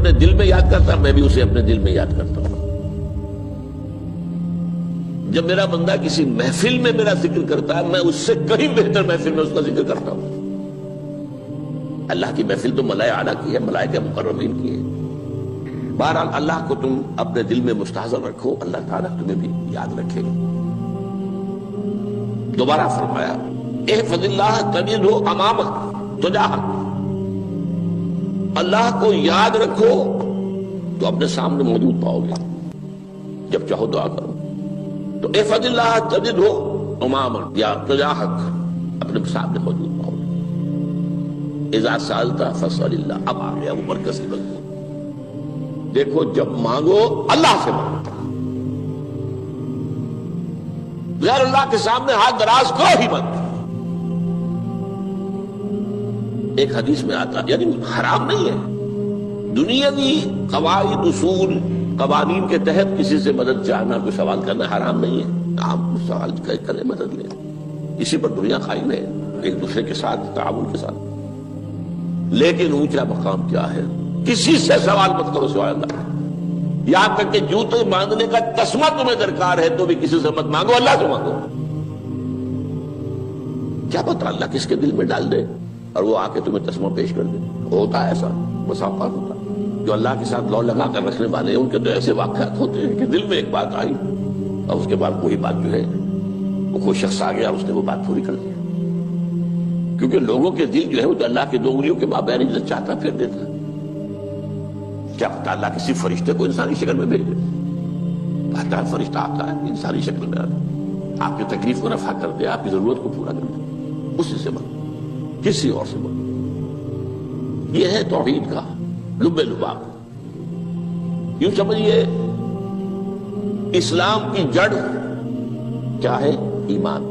اپنے دل میں یاد کرتا میں بھی اسے اپنے دل میں یاد کرتا ہوں. جب میرا بندہ کسی محفل میں میرا ذکر کرتا ہے میں اس سے کہیں بہتر محفل میں اس کا ذکر کرتا ہوں. اللہ کی محفل تو ملائکہ اعلیٰ کی ہے، ملائکہ مقربین کی ہے. بہرحال اللہ کو تم اپنے دل میں مستحضر رکھو، اللہ تعالیٰ تمہیں بھی یاد رکھے گا. دوبارہ فرمایا احفظ اللہ تجدہ امامک تجاہک، اللہ کو یاد رکھو تو اپنے سامنے موجود پاؤ گے. جب چاہو دعا کرو تو احفظ اللہ تجدہ امامک یا تجاہک، اپنے سامنے موجود پاؤ گے. اذا سألت فاسأل اللہ، اب آ گیا وہ مرکزی مضمون. دیکھو جب مانگو اللہ سے مانگو، غیر اللہ کے سامنے ہاتھ دراز کرو ہی مت. ایک حدیث میں آتا یعنی حرام نہیں ہے، دنیاوی قواعد اصول قوانین کے تحت کسی سے مدد چاہنا، کوئی سوال کرنا حرام نہیں ہے. آپ سوال کریں، مدد لیں، اسی پر دنیا قائم ہے، ایک دوسرے کے ساتھ تعاون کے ساتھ. لیکن اونچا مقام کیا ہے؟ کسی سے سوال مت کرو سوائے اللہ. یہاں تک کہ جوتے باندھنے کا تسمہ تمہیں درکار ہے تو بھی کسی سے مت مانگو، اللہ سے مانگو. کیا پتہ اللہ کس کے دل میں ڈال دے اور وہ آ کے تمہیں تسمہ پیش کر دے. ہوتا ہے ایسا، مسافات ہوتا ہے. جو اللہ کے ساتھ لو لگا کر رکھنے والے ہیں ان کے تو ایسے واقعات ہوتے ہیں کہ دل میں ایک بات آئی اور اس کے بعد وہی بات جو ہے وہ کوئی شخص آ گیا اور اس نے وہ بات پوری کر دی. کیونکہ لوگوں کے دل جو ہے وہ تو اللہ کی دو انگلیوں کے مابین جو چاہتا پھر دیتا. کیا پتہ اللہ کسی فرشتے کو انسانی شکل میں بھیج دے. آتا ہے فرشتہ، آتا ہے انسانی شکل میں آتا ہے، آپ کی تکلیف کو رفع کر دے، آپ کی ضرورت کو پورا کر دے. اسی سے بن، کسی اور سے بن. یہ ہے توحید کا لب لباب. یوں سمجھیے اسلام کی جڑ کیا ہے؟ ایمان.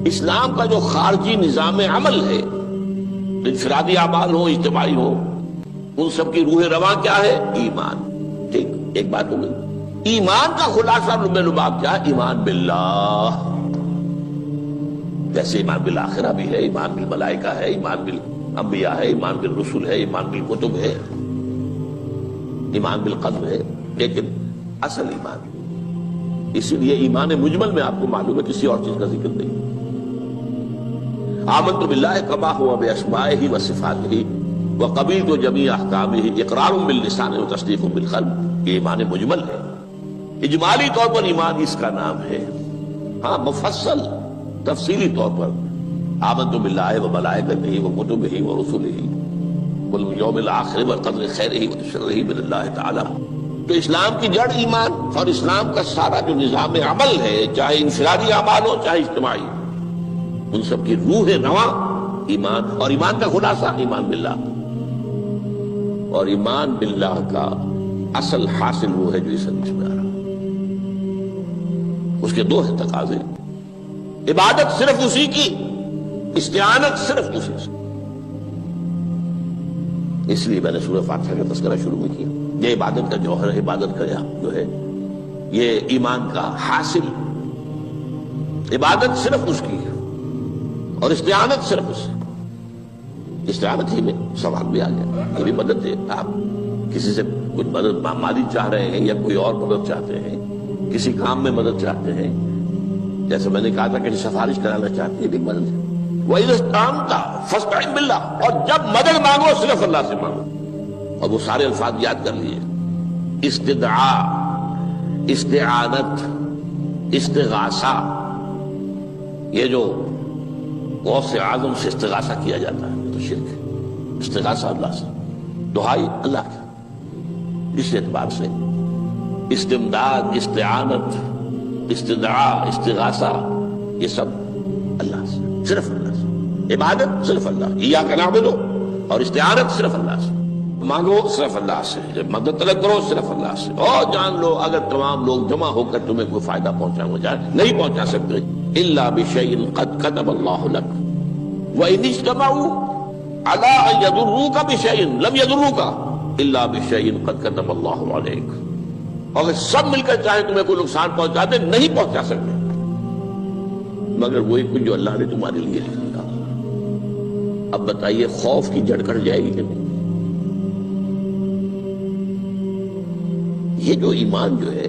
اسلام کا جو خارجی نظام عمل ہے، انفرادی اعمال ہو، اجتماعی ہو، ان سب کی روح رواں کیا ہے؟ ایمان. ٹھیک، ایک بات ہو گئی. ایمان کا خلاصہ لب لباب کیا ہے؟ ایمان باللہ. جیسے ایمان بالآخرہ بھی ہے، ایمان بالملائکہ ہے، ایمان بالانبیاء ہے، ایمان بالرسل ہے، ایمان بالکتب ہے، ایمان بالقدر ہے. لیکن اصل ایمان، اسی لیے ایمان مجمل میں آپ کو معلوم ہے کسی اور چیز کا ذکر نہیں. آمنت باللہ کما ہوا باسمائہ وصفاتہ وقبلت جمیع احکامہ اقرار باللسان وتصدیق بالقلب. یہ ایمان مجمل ہے. اجمالی طور پر ایمان اس کا نام ہے. ہاں مفصل تفصیلی طور پر آمنت باللہ وملائکتہ وکتبہ ورسلہ والیوم الآخر والقدر خیرہ وشرہ من اللہ تعالی. تو اسلام کی جڑ ایمان، اور اسلام کا سارا جو نظام عمل ہے، چاہے انفرادی اعمال ہو چاہے اجتماعی، ان سب کی روح رواں ایمان. اور ایمان کا خلاصہ ایمان باللہ. اور ایمان باللہ کا اصل حاصل وہ ہے جو اس حدیث میں آ رہا. اس کے دو ہیں تقاضے: عبادت صرف اسی کی، استعانت صرف اسی سے. اس لیے میں نے سورہ فاتحہ کا تذکرہ شروع میں کیا. یہ عبادت کا جوہر ہے. عبادت کا جو ہے یہ ایمان کا حاصل. عبادت صرف اس کی ہے اور استعانت صرف اس سے. استعانت ہی میں سوال بھی آ گیا، یہ بھی مدد ہے. آپ کسی سے کچھ مدد مالی چاہ رہے ہیں یا کوئی اور مدد چاہتے ہیں، کسی کام میں مدد چاہتے ہیں، جیسے میں نے کہا تھا کہ سفارش کرانا چاہتے ہیں، یہ بھی مدد ہے. وَإِذَا اسْتَعَنْتَ فَاسْتَعِنْ بِاللَّهِ. اور جب مدد مانگو صرف اللہ سے مانگو. اور وہ سارے الفاظ یاد کر لیے: استدعاء، استعانت، استغاثہ. یہ جو غوث اعظم سے استغاثہ کیا جاتا ہے تو شرک ہے. استغاثہ اللہ سے، دعائی اللہ کی. اس اعتبار سے استمداد، استعانت، استدعاء، استغاثہ، یہ سب اللہ سے، صرف اللہ سے. عبادت صرف اللہ، ایاک نعبد، اور استعانت صرف اللہ سے. مانگو صرف اللہ سے، جب مدد طلب کرو صرف اللہ سے. اور جان لو اگر تمام لوگ جمع ہو کر تمہیں کوئی فائدہ پہنچانا جائے نہیں پہنچا سکتے. الا بشیء قد کتب اللہ لک وان اجتمعوا علی ان یضروک بشیء لم یضروک الا بشیء قد کتب اللہ علیک. اگر سب مل کر چاہے تمہیں کوئی نقصان پہنچا دے نہیں پہنچا سکتے مگر وہی کچھ جو اللہ نے تمہارے لیے لکھا. اب بتائیے خوف کی جڑ کٹ جائے گی کہ نہیں؟ یہ جو ایمان جو ہے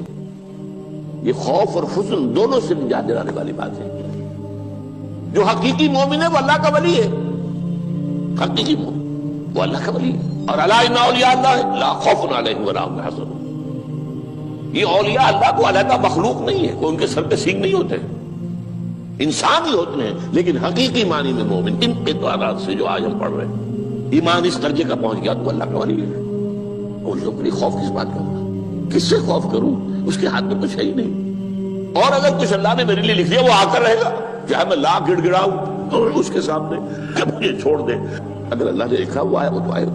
یہ خوف اور حزن دونوں سے نجات دلانے والی بات ہے. جو حقیقی مومن ہے وہ اللہ کا ولی ہے. حقیقی مومن وہ اللہ کا ولی ہے. اور الا ان اولیاء اللہ لا خوف علیہم ولا هم يحزنون. یہ اولیاء اللہ کو علیحدہ مخلوق نہیں ہے، کوئی ان کے سر پہ سینگ نہیں ہوتے، انسان ہی ہوتے ہیں، لیکن حقیقی معنی میں مومن ان اعتبارات سے جو آج ہم پڑھ رہے ہیں ایمان اس درجے کا پہنچ گیا تو اللہ کا ولی ہے. ان لوگوں کے لیے خوف کس بات کا؟ کس سے خوف کروں؟ اس کے ہاتھ میں کچھ ہے ہی نہیں. اور اگر کچھ اللہ نے میرے لیے لکھ دیا وہ آ کر رہے گا، چاہے میں لاکھ گڑ گڑاؤں اور اس کے سامنے کہ مجھے چھوڑ دے. اگر اللہ نے لکھا وہ آیا وہ تو آئے گا،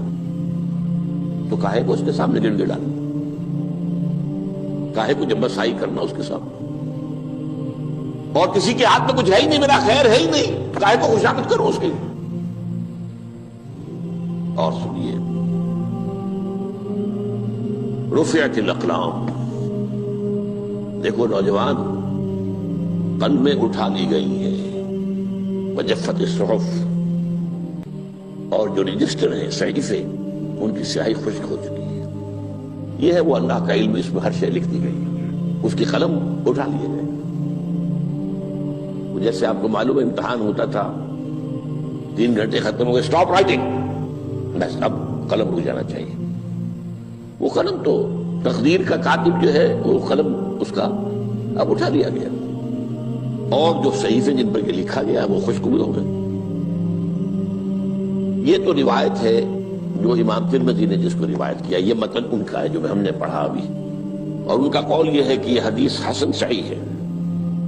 تو کاہے کو اس کے سامنے گڑ گڑانا، کاہے کو جمبسائی کرنا اس کے سامنے. اور کسی کے ہاتھ میں کچھ ہے ہی نہیں، میرا خیر ہے ہی نہیں، کاہے کو خوشامد کرو اس کی. اور سنیے، رفعت الاقلام، دیکھو نوجوان، قلمیں اٹھا لی گئی ہیں، وجفت الصحف، اور جو رجسٹر ہیں صحیفے ان کی سیاہی خشک ہو چکی ہے. یہ ہے وہ اللہ کا علم، اس میں ہر شے لکھ دی گئی ہے، اس کی قلم اٹھا لیے گئے. جیسے آپ کو معلوم ہے امتحان ہوتا تھا، 3 گھنٹے ختم ہو گئے، اسٹاپ رائٹنگ، بس اب قلم رک جانا چاہیے. وہ قلم تو تقدیر کا کاتب جو ہے وہ قلم اس کا اب اٹھا لیا گیا، اور جو صحیفے جن پر لکھا گیا وہ خشک بھی ہو گئے. یہ تو روایت ہے جو امام ترمذی نے جس کو روایت کیا، یہ متن ان کا ہے جو ہم نے پڑھا ابھی، اور ان کا قول یہ ہے کہ یہ حدیث حسن صحیح ہے.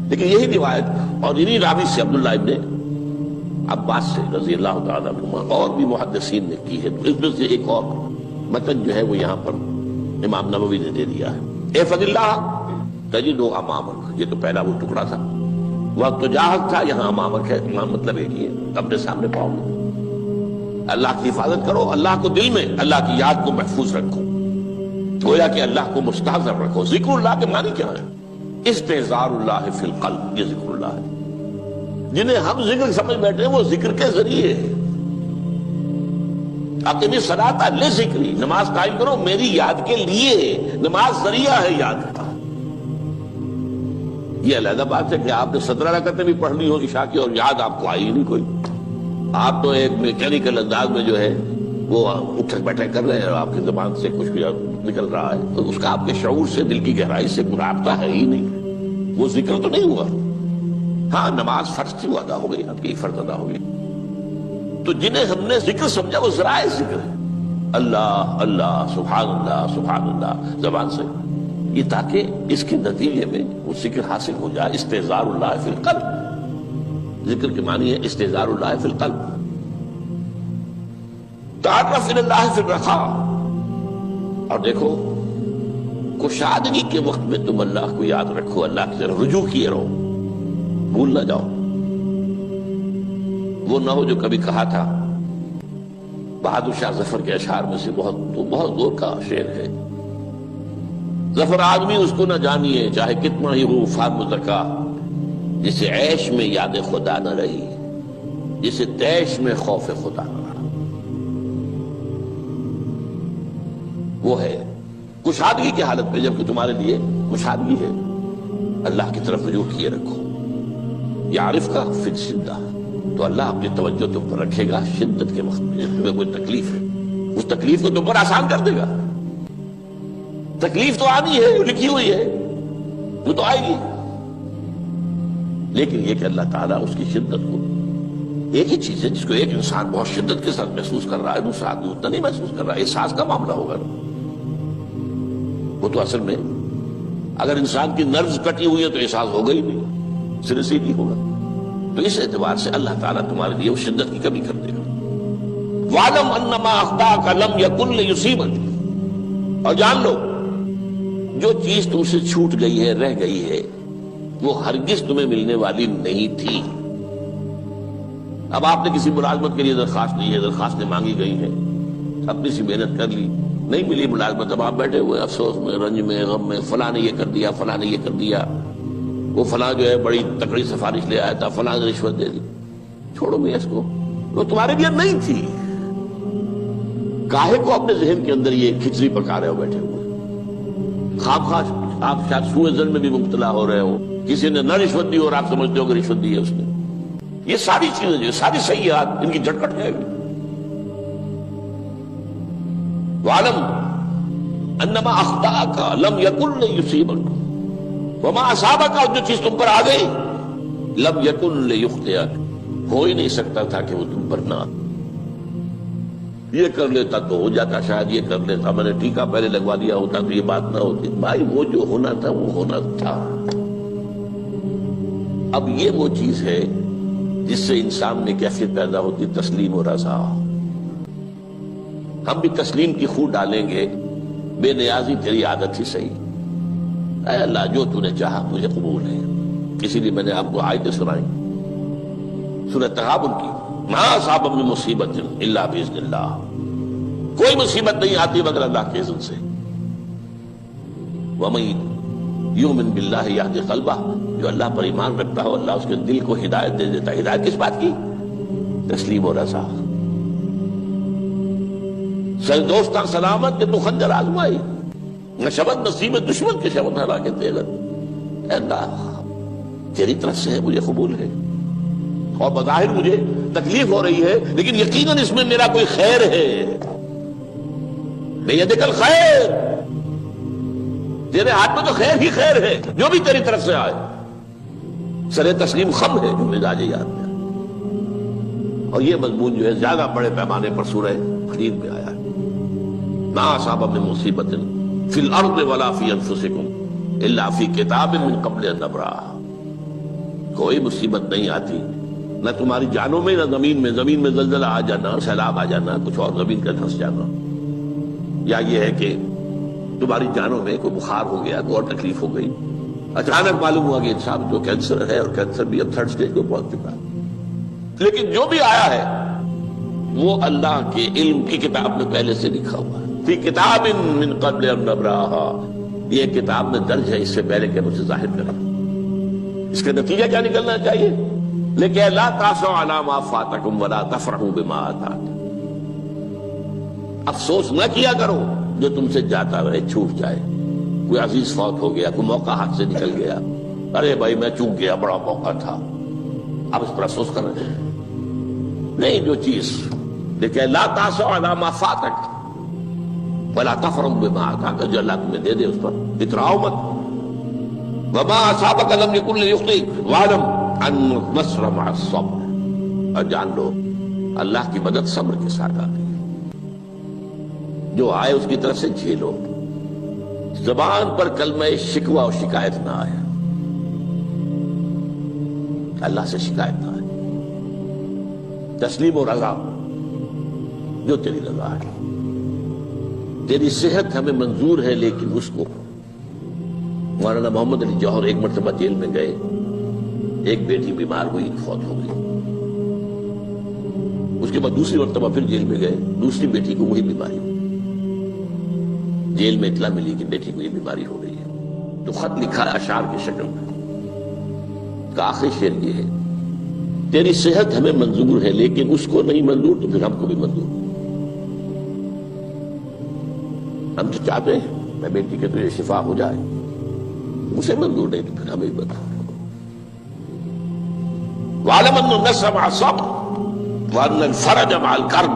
لیکن یہی روایت اور انہی راوی سے عبداللہ ابن عباس سے رضی اللہ تعالیٰ عنہما اور بھی محدثین نے کی ہے. تو اس میں سے ایک اور متن جو ہے وہ یہاں پر امام نووی نے دے دیا ہے. احفظ اللہ تجدہ امامک، یہ تو پہلا وہ ٹکڑا تھا. وقت جاہد تھا، یہاں امامک ہے. امام مطلب ایک ہی ہے، اپنے سامنے پاؤ گے. اللہ کی حفاظت کرو، اللہ کو دل میں، اللہ کی یاد کو محفوظ رکھو، گویا کہ اللہ کو مستحضر رکھو. ذکر اللہ کے معنی کیا ہے؟ استحضار اللہ فی القلب، یہ ذکر اللہ ہے. جنہیں ہم ذکر سمجھ بیٹھے ہیں وہ ذکر کے ذریعے ہے. اقیم الصلاۃ لذکری، نماز قائم کرو میری یاد کے لیے. نماز ذریعہ ہے یاد کا. یہ علیحدہ بات ہے کہ آپ نے 17 رکعتیں بھی پڑھ لی ہو عشاء کی اور یاد آپ کو آئی ہی نہیں کوئی. آپ تو ایک میکینیکل انداز میں جو ہے وہ اٹھک بیٹھک کر رہے ہیں اور آپ کی زبان سے کچھ بھی نکل رہا ہے، تو اس کا آپ کے شعور سے، دل کی گہرائی سے کوئی رابطہ ہے ہی نہیں. وہ ذکر تو نہیں ہوا. ہاں نماز فرض تھی، وہ ادا ہو گئی، آپ کی فرض ادا ہو گئی. تو جنہیں ہم نے ذکر سمجھا وہ ذرائع ذکر ہے. اللہ اللہ، سبحان اللہ سبحان اللہ زبان سے، یہ تاکہ اس کے نتیجے میں وہ ذکر حاصل ہو جائے. استحضار اللہ فی القلب، ذکر کے معنی ہے استحضار اللہ فی القلب. تعرف الی اللہ فی الرخاء، اور دیکھو کشادگی کے وقت میں تم اللہ کو یاد رکھو، اللہ کی طرف رجوع کیے رہو، بھول نہ جاؤ. وہ نہ ہو جو کبھی کہا تھا، بہادر شاہ ظفر کے اشعار میں سے بہت دور کا شعر ہے. ظفر آدمی اس کو نہ جانیے چاہے کتنا ہی ہو فام زکا، جسے عیش میں یاد خدا نہ رہی، جسے تیش میں خوف خدا نہ رہا. وہ ہے کشادگی کی حالت میں، جبکہ تمہارے لیے کشادگی ہے، اللہ کی طرف رجوع کیے رکھو. یعرف کا فی الشدہ، تو اللہ اپنی توجہ تم پر رکھے گا شدت کے وقت میں. جب تمہیں کوئی تکلیف ہے اس تکلیف کو تم پر آسان کر دے گا. تکلیف تو آنی ہے، لکھی ہوئی ہے، وہ تو آئے گی. لیکن یہ کہ اللہ تعالیٰ اس کی شدت کو، ایک ہی چیز ہے جس کو ایک انسان بہت شدت کے ساتھ محسوس کر رہا ہے، دوسرا آدمی اتنا نہیں محسوس کر رہا ہے. احساس کا معاملہ ہوگا. وہ تو اصل میں اگر انسان کی نروز کٹی ہوئی ہے تو احساس ہوگا ہی نہیں، سرے سے نہیں ہوگا. تو اس اعتبار سے اللہ تعالیٰ تمہارے لیے وہ شدت کی کمی کر دے گا. وَعْلَمْ أَنَّمَا أَخْطَأَكَ لَمْ يَكُنْ لِيُصِيبَكَ، اور جان لو جو چیز تم سے چھوٹ گئی ہے، رہ گئی ہے، وہ ہرگز تمہیں ملنے والی نہیں تھی. اب آپ نے کسی ملازمت کے لیے درخواست دی ہے، درخواستیں مانگی گئی ہیں، اپنی سی محنت کر لی، نہیں ملی ملازمت. اب آپ بیٹھے ہوئے افسوس میں، رنج میں، غم میں، فلاں نے یہ کر دیا، فلاں نے یہ کر دیا، وہ فلاں جو ہے بڑی تکڑی سفارش لے آیا تھا، فلاں نے رشوت دے دی. چھوڑو میں اس کو، وہ تمہارے لیے نہیں تھی. کاہے کو اپنے ذہن کے اندر یہ کھچڑی پکا رہے ہو بیٹھے ہوئے؟ خام خواہ آپ شاید سوء ظن میں بھی مبتلا ہو رہے ہو، کسی نے نہ رشوت دی اور آپ سمجھتے ہو کہ رشوت دی ہے اس نے. یہ ساری چیزیں جو ساری سیئات ان کی جڑ کٹ جائے گی. وَعَلَمْ أَنَّمَا أَخْطَأَكَ لَمْ يَكُنْ لِيُصِيبَكَ وَمَا أَصَابَكَ، جو چیز تم پر آ گئی لَمْ يَكُنْ لِيُخْطِئَكَ، ہو ہی نہیں سکتا تھا کہ وہ تم پر نہ. یہ کر لیتا تو ہو جاتا، شاید یہ کر لیتا، میں نے ٹیکا پہلے لگوا دیا ہوتا تو یہ بات نہ ہوتی. بھائی وہ جو ہونا تھا وہ ہونا تھا. اب یہ وہ چیز ہے جس سے انسان میں کیفیت پیدا ہوتی، تسلیم و رضا. ہم بھی تسلیم کی خو ڈالیں گے، بے نیازی تیری عادت ہی صحیح. اے اللہ جو تو نے چاہا مجھے قبول ہے. اسی لیے میں نے آپ کو آیتیں سنائی سورہ تغابن کی، ما اصاب من مصیبت الا باذن اللہ، کوئی مصیبت نہیں آتی مگر اللہ کے اذن سے. ومن یؤمن باللہ یہد قلبہ، جو اللہ پر ایمان رکھتا ہو اللہ اس کے دل کو ہدایت دے دیتا ہے. ہدایت کس بات کی؟ تسلیم و رضا. سر دوستان سلامت کہ تو خنجر آزمائی، نشبت نصیب دشمن کے شبت ہرا کے تیغت. اے اللہ تیری طرف سے ہے، مجھے قبول ہے، اور بظاہر مجھے تکلیف ہو رہی ہے لیکن یقیناً اس میں میرا کوئی خیر ہے. بیدک الخیر، تیرے ہاتھ میں تو خیر ہی خیر ہے، جو بھی تیری طرف سے آئے. سر تسلیم خم ہے جو مزاج یاد میں. اور یہ مضمون جو ہے زیادہ بڑے پیمانے پر سورہ حدید میں آیا ہے. ما اصاب من مصیبت فی الارض ولا فی انفسکم الا فی کتاب من قبل ان نبرأہا. کوئی مصیبت نہیں آتی نہ تمہاری جانوں میں نہ زمین میں زلزلہ آ جانا، سیلاب آ جانا، کچھ اور زمین کا دھنس جانا، یا یہ ہے کہ تمہاری جانوں میں کوئی بخار ہو گیا، کوئی اور تکلیف ہو گئی، اچانک معلوم ہوا کہ انسان جو کینسر ہے اور کینسر بھی اب 3rd سٹیج کو پہنچ چکا ہے. لیکن جو بھی آیا ہے وہ اللہ کے علم کی کتاب میں پہلے سے لکھا ہوا ہے. فی کتاب من قبل ان نبرأہا، یہ کتاب میں درج ہے اس سے پہلے کہ مجھے ظاہر کریں. اس کا نتیجہ کیا نکلنا چاہیے؟ لیکن لا تاسوا علی ما فاتکم ولا تفرحوا بما آتاکم. افسوس نہ کیا کرو جو تم سے جاتا رہے، چھوٹ جائے. کوئی عزیز فوت ہو گیا، کوئی موقع ہاتھ سے نکل گیا، ارے بھائی میں چوک گیا، بڑا موقع تھا، اب اس پر افسوس کر رہے ہیں. نہیں، جو چیز لیکن لا تاسوا علی ما فاتک ولا تفرحوا بما آتاک، جو اللہ تمہیں دے دے اس پر اتراؤ مت. وما اصابک لم یکن لیخطئک واعلم ان النصر مع الصبر، اور جان لو اللہ کی مدد صبر کے ساتھ آتی ہے. جو آئے اس کی طرف سے جھیلو. زبان پر کلمہ شکوہ اور شکایت نہ آئے، اللہ سے شکایت نہ آئے. تسلیم و رضا، جو تیری رضا ہے. تیری صحت ہمیں منظور ہے لیکن اس کو. مولانا محمد علی جوہر ایک مرتبہ جیل میں گئے، ایک بیٹی بیمار ہوئی، فوت ہو گئی. اس کے بعد دوسری مرتبہ پھر جیل میں گئے، دوسری بیٹی کو وہی بیماری ہوئی. جیل میں اطلاع ملی کہ بیٹی کو یہ بیماری ہو گئی ہے. تو خط لکھا ہے اشعار کی شکل میں. کا آخری شعر یہ ہے، تیری صحت ہمیں منظور ہے لیکن اس کو نہیں منظور تو پھر ہم کو بھی منظور. ہم تو چاہتے ہیں میں بیٹی کے تجھے شفا ہو جائے، اسے منظور نہیں تو پھر ہمیں بھی بتا. وَعَلَمَ أَنَّ النَّصْرَ مَعَ الصَّبْرِ وَأَنَّ الْفَرَجَ مَعَ الْكَرْبِ.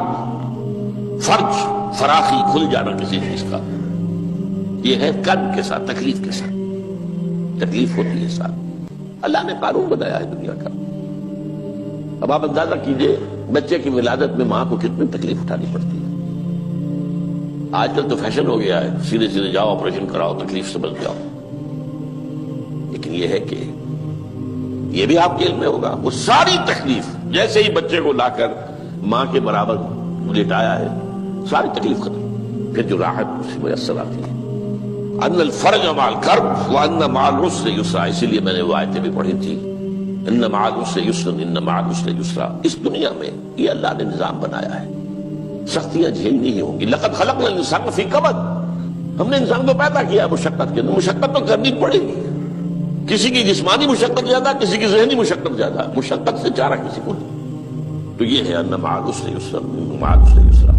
فرج، فراخی، کھل جانا کسی چیز کا، یہ ہے کرب کے ساتھ، تکلیف کے ساتھ. تکلیف ہوتی ہے ساتھ. اللہ نے قانون بنایا ہے دنیا کا. اب آپ اندازہ کیجئے بچے کی ولادت میں ماں کو کتنی تکلیف اٹھانی پڑتی ہے. آج کل تو فیشن ہو گیا ہے، سیدھے سیدھے جاؤ، آپریشن کراؤ، تکلیف سے بچ جاؤ. لیکن یہ ہے کہ یہ بھی آپ کے علم میں ہوگا، وہ ساری تکلیف جیسے ہی بچے کو لا کر ماں کے برابر لٹایا ہے، ساری تکلیف ختم. پھر جو راحت اسے میسر آتی ہے. ان الفرج مع الکرب وان مع العسر یسرا. اسی لیے میں نے وہ آیتیں بھی پڑھی تھی، ان مع العسر یسرا، ان مع العسر یسرا. اس دنیا میں یہ اللہ نے نظام بنایا ہے، سختیاں جھیلنی ہی ہوں گی. لقد خلقنا الانسان فی کبد. ہم نے انسان کو پیدا کیا مشقت کے اندر. مشقت تو کرنی پڑے گی. کسی کی جسمانی مشقت زیادہ، کسی کی ذہنی مشقت زیادہ. مشقت سے چارہ کسی کو نہیں. تو یہ ہے ان مع العسر یسرا، ان مع العسر یسرا.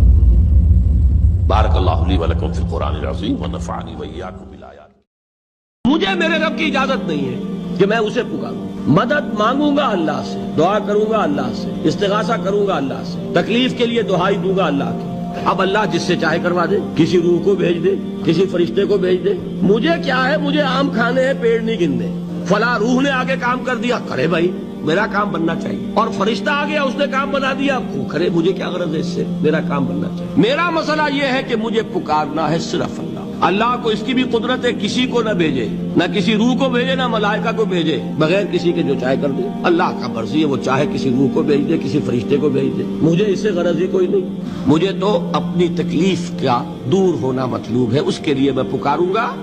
بارک اللہ لی ولکم فی القرآن العظیم ونفعنی وإیاکم بالآیات. مجھے میرے رب کی اجازت نہیں ہے کہ میں اسے پکاروں. مدد مانگوں گا اللہ سے, دعا کروں گا اللہ سے, استغاثہ کروں گا اللہ سے, تکلیف کے لیے دعائی دوں گا اللہ کی. اب اللہ جس سے چاہے کروا دے, کسی روح کو بھیج دے, کسی فرشتے کو بھیج دے. مجھے کیا ہے, مجھے آم کھانے ہیں, پیڑ نہیں گننے. فلاں روح نے آگے کام کر دیا, کرے بھائی, میرا کام بننا چاہیے. اور فرشتہ آ گیا, اس نے کام بنا دیا, وہ کرے, مجھے کیا غرض ہے اس سے, میرا کام بننا چاہیے. میرا مسئلہ یہ ہے کہ مجھے پکارنا ہے صرف اللہ. اللہ کو اس کی بھی قدرت ہے, کسی کو نہ بھیجے, نہ کسی روح کو بھیجے, نہ ملائکہ کو بھیجے, بغیر کسی کے جو چاہے کر دے. اللہ کا مرضی ہے, وہ چاہے کسی روح کو بھیج دے, کسی فرشتے کو بھیج دے. مجھے اس سے غرض ہی کوئی نہیں. مجھے تو اپنی تکلیف کا دور ہونا مطلوب ہے, اس کے لیے میں پکاروں گا.